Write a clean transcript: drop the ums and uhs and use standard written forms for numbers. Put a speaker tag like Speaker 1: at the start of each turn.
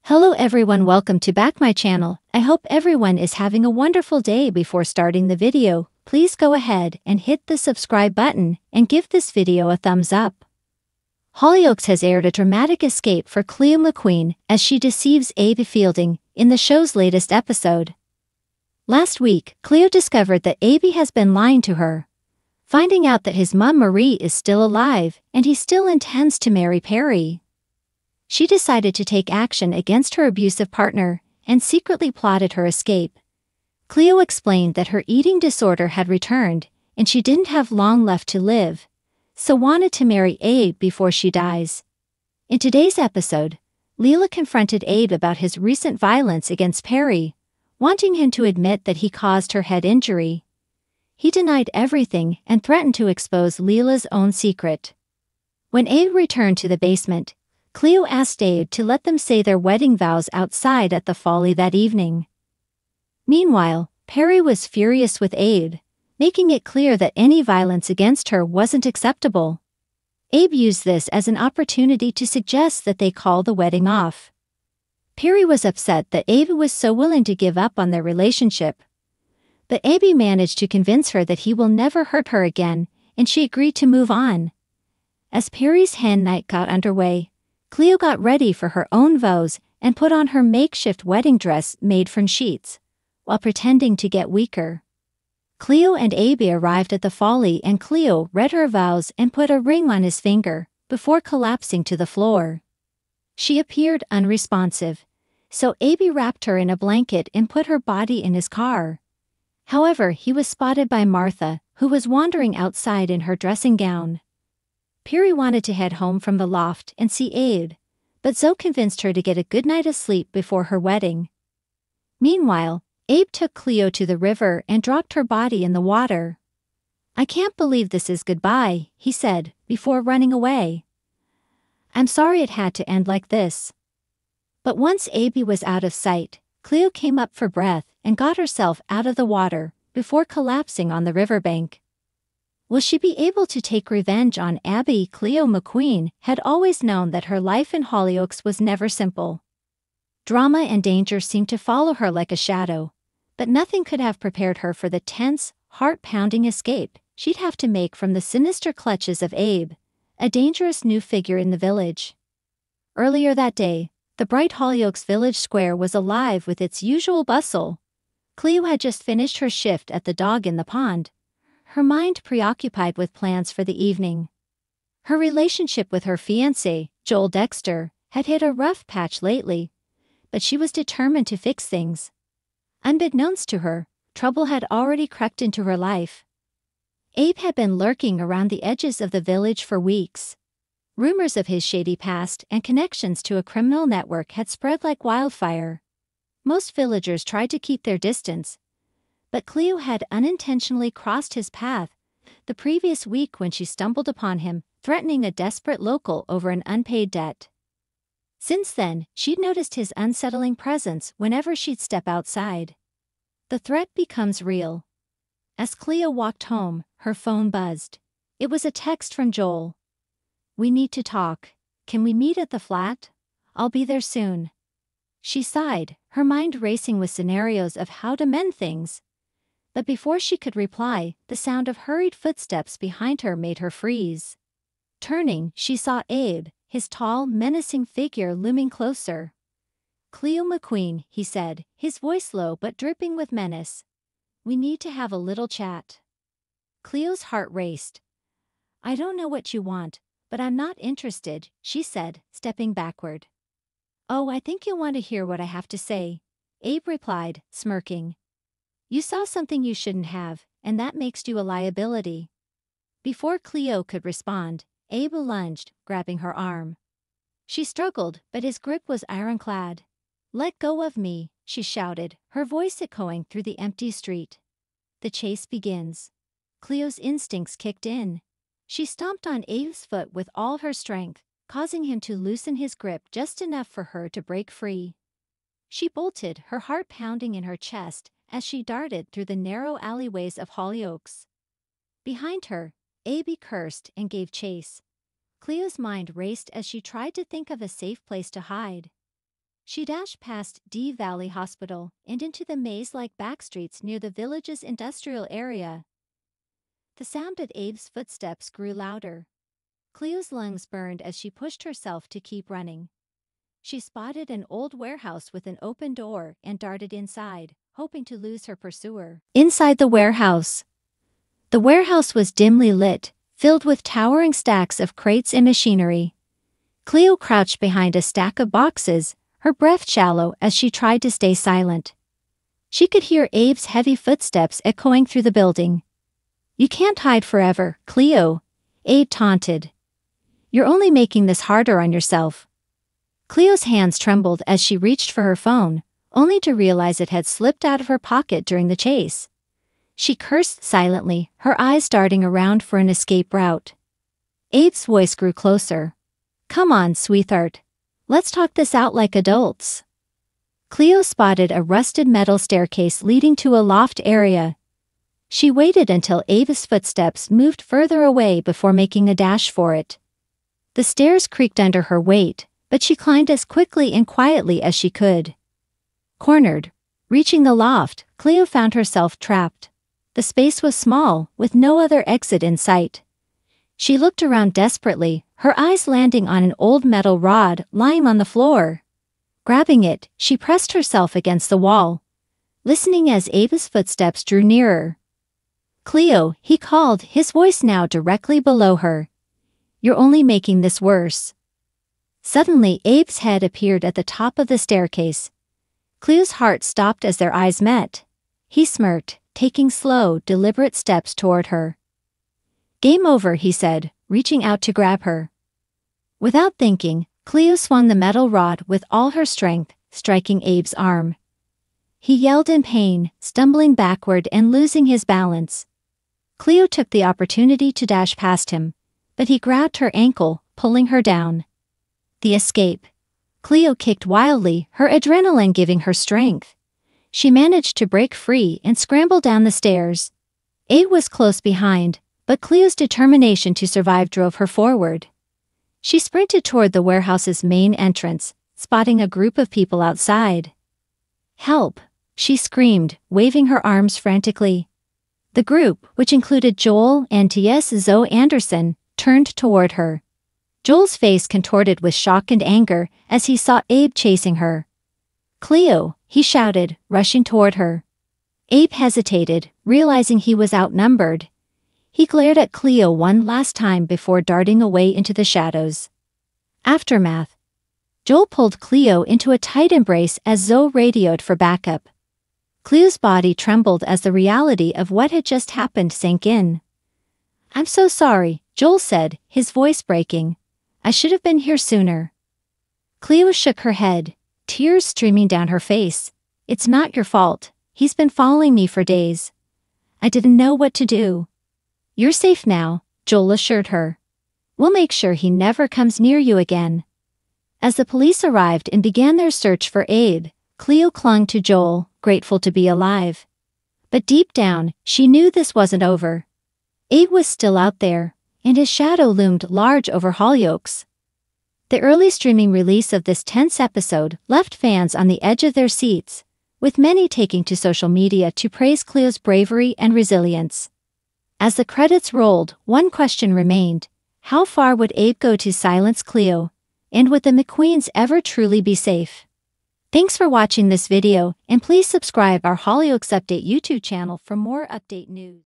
Speaker 1: Hello everyone, welcome to back my channel. I hope everyone is having a wonderful day. Before starting the video, please go ahead and hit the subscribe button and give this video a thumbs up. Hollyoaks has aired a dramatic escape for Cleo McQueen as she deceives Abe Fielding in the show's latest episode. Last week, Cleo discovered that Abe has been lying to her, finding out that his mom Marie is still alive and he still intends to marry Perry. She decided to take action against her abusive partner and secretly plotted her escape. Cleo explained that her eating disorder had returned and she didn't have long left to live, so wanted to marry Abe before she dies. In today's episode, Leela confronted Abe about his recent violence against Perry, wanting him to admit that he caused her head injury. He denied everything and threatened to expose Leela's own secret. When Abe returned to the basement, Cleo asked Abe to let them say their wedding vows outside at the Folly that evening. Meanwhile, Perry was furious with Abe, making it clear that any violence against her wasn't acceptable. Abe used this as an opportunity to suggest that they call the wedding off. Perry was upset that Abe was so willing to give up on their relationship. But Abe managed to convince her that he will never hurt her again, and she agreed to move on. As Perry's hen night got underway, Cleo got ready for her own vows and put on her makeshift wedding dress made from sheets, while pretending to get weaker. Cleo and Abe arrived at the Folly and Cleo read her vows and put a ring on his finger before collapsing to the floor. She appeared unresponsive, so Abe wrapped her in a blanket and put her body in his car. However, he was spotted by Martha, who was wandering outside in her dressing gown. Perry wanted to head home from the loft and see Abe, but Zoe convinced her to get a good night of sleep before her wedding. Meanwhile, Abe took Cleo to the river and dropped her body in the water. "I can't believe this is goodbye," he said, before running away. "I'm sorry it had to end like this." But once Abe was out of sight, Cleo came up for breath and got herself out of the water before collapsing on the riverbank. Will she be able to take revenge on Abby? Cleo McQueen had always known that her life in Hollyoaks was never simple. Drama and danger seemed to follow her like a shadow, but nothing could have prepared her for the tense, heart-pounding escape she'd have to make from the sinister clutches of Abe, a dangerous new figure in the village. Earlier that day, the bright Hollyoaks village square was alive with its usual bustle. Cleo had just finished her shift at the Dog in the Pond, her mind preoccupied with plans for the evening. Her relationship with her fiancé, Joel Dexter, had hit a rough patch lately, but she was determined to fix things. Unbeknownst to her, trouble had already crept into her life. Abe had been lurking around the edges of the village for weeks. Rumors of his shady past and connections to a criminal network had spread like wildfire. Most villagers tried to keep their distance, but Cleo had unintentionally crossed his path the previous week when she stumbled upon him, threatening a desperate local over an unpaid debt. Since then, she'd noticed his unsettling presence whenever she'd step outside. The threat becomes real. As Cleo walked home, her phone buzzed. It was a text from Joel. "We need to talk. Can we meet at the flat? I'll be there soon." She sighed, her mind racing with scenarios of how to mend things. But before she could reply, the sound of hurried footsteps behind her made her freeze. Turning, she saw Abe, his tall, menacing figure looming closer. "Cleo McQueen," he said, his voice low but dripping with menace. "We need to have a little chat." Cleo's heart raced. "I don't know what you want, but I'm not interested," she said, stepping backward. "Oh, I think you'll want to hear what I have to say," Abe replied, smirking. "You saw something you shouldn't have, and that makes you a liability." Before Cleo could respond, Abe lunged, grabbing her arm. She struggled, but his grip was ironclad. "Let go of me," she shouted, her voice echoing through the empty street. The chase begins. Cleo's instincts kicked in. She stomped on Abe's foot with all her strength, causing him to loosen his grip just enough for her to break free. She bolted, her heart pounding in her chest, as she darted through the narrow alleyways of Hollyoaks. Behind her, Abe cursed and gave chase. Cleo's mind raced as she tried to think of a safe place to hide. She dashed past D Valley Hospital and into the maze-like backstreets near the village's industrial area. The sound of Abe's footsteps grew louder. Cleo's lungs burned as she pushed herself to keep running. She spotted an old warehouse with an open door and darted inside, hoping to lose her pursuer. Inside the warehouse was dimly lit, filled with towering stacks of crates and machinery. Cleo crouched behind a stack of boxes, her breath shallow as she tried to stay silent. She could hear Abe's heavy footsteps echoing through the building. "You can't hide forever, Cleo," Abe taunted. "You're only making this harder on yourself." Cleo's hands trembled as she reached for her phone, only to realize it had slipped out of her pocket during the chase. She cursed silently, her eyes darting around for an escape route. Abe's voice grew closer. "Come on, sweetheart. Let's talk this out like adults." Cleo spotted a rusted metal staircase leading to a loft area. She waited until Abe's footsteps moved further away before making a dash for it. The stairs creaked under her weight, but she climbed as quickly and quietly as she could. Cornered, reaching the loft, Cleo found herself trapped. The space was small, with no other exit in sight. She looked around desperately, her eyes landing on an old metal rod lying on the floor. Grabbing it, she pressed herself against the wall, listening as Abe's footsteps drew nearer. "Cleo," he called, his voice now directly below her. "You're only making this worse." Suddenly, Abe's head appeared at the top of the staircase. Cleo's heart stopped as their eyes met. He smirked, taking slow, deliberate steps toward her. "Game over," he said, reaching out to grab her. Without thinking, Cleo swung the metal rod with all her strength, striking Abe's arm. He yelled in pain, stumbling backward and losing his balance. Cleo took the opportunity to dash past him, but he grabbed her ankle, pulling her down. The escape. Cleo kicked wildly, her adrenaline giving her strength. She managed to break free and scramble down the stairs. Abe was close behind, but Cleo's determination to survive drove her forward. She sprinted toward the warehouse's main entrance, spotting a group of people outside. "Help!" she screamed, waving her arms frantically. The group, which included Joel and T.S. Zoe Anderson, turned toward her. Joel's face contorted with shock and anger as he saw Abe chasing her. "Cleo!" he shouted, rushing toward her. Abe hesitated, realizing he was outnumbered. He glared at Cleo one last time before darting away into the shadows. Aftermath. Joel pulled Cleo into a tight embrace as Zoe radioed for backup. Cleo's body trembled as the reality of what had just happened sank in. "I'm so sorry," Joel said, his voice breaking. "I should have been here sooner." Cleo shook her head, tears streaming down her face. "It's not your fault. He's been following me for days. I didn't know what to do." "You're safe now," Joel assured her. "We'll make sure he never comes near you again." As the police arrived and began their search for Abe, Cleo clung to Joel, grateful to be alive. But deep down, she knew this wasn't over. Abe was still out there, and his shadow loomed large over Hollyoaks. The early streaming release of this tense episode left fans on the edge of their seats, with many taking to social media to praise Cleo's bravery and resilience. As the credits rolled, one question remained: how far would Abe go to silence Cleo, and would the McQueens ever truly be safe? Thanks for watching this video, and please subscribe our Hollyoaks Update YouTube channel for more update news.